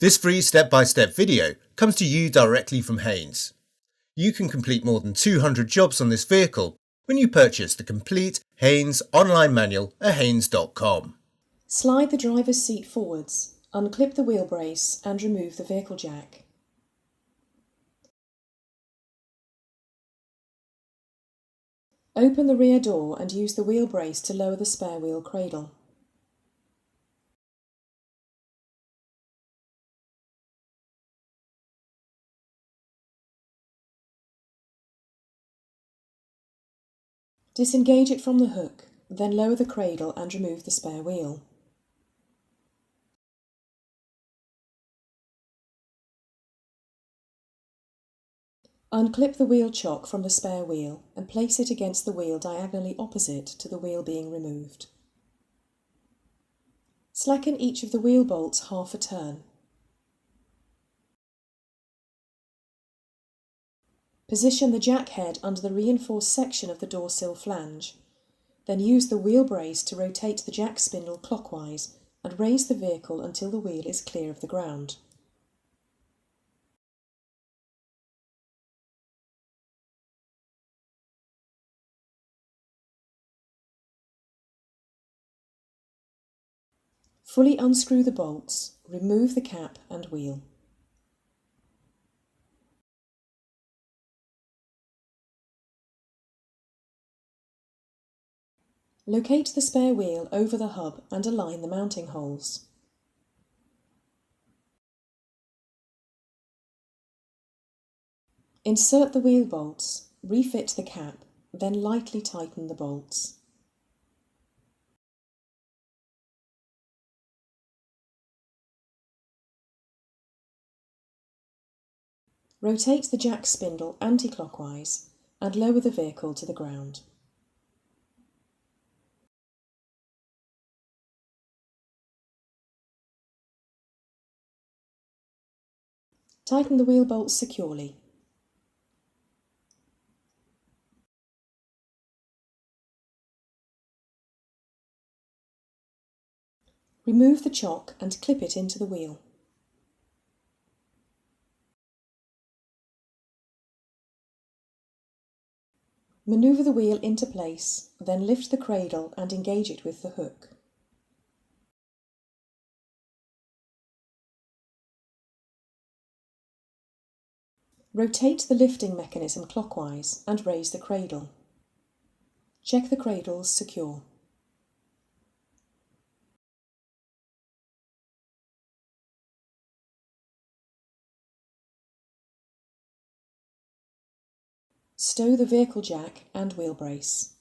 This free step-by-step video comes to you directly from Haynes. You can complete more than 200 jobs on this vehicle when you purchase the complete Haynes online manual at haynes.com. Slide the driver's seat forwards, unclip the wheel brace and remove the vehicle jack. Open the rear door and use the wheel brace to lower the spare wheel cradle. Disengage it from the hook, then lower the cradle and remove the spare wheel. Unclip the wheel chock from the spare wheel and place it against the wheel diagonally opposite to the wheel being removed. Slacken each of the wheel bolts half a turn. Position the jack head under the reinforced section of the door sill flange. Then use the wheel brace to rotate the jack spindle clockwise and raise the vehicle until the wheel is clear of the ground. Fully unscrew the bolts, remove the cap and wheel. Locate the spare wheel over the hub and align the mounting holes. Insert the wheel bolts, refit the cap, then lightly tighten the bolts. Rotate the jack spindle anti-clockwise and lower the vehicle to the ground. Tighten the wheel bolts securely. Remove the chock and clip it into the wheel. Manoeuvre the wheel into place, then lift the cradle and engage it with the hook. Rotate the lifting mechanism clockwise and raise the cradle. Check the cradles secure. Stow the vehicle jack and wheel brace.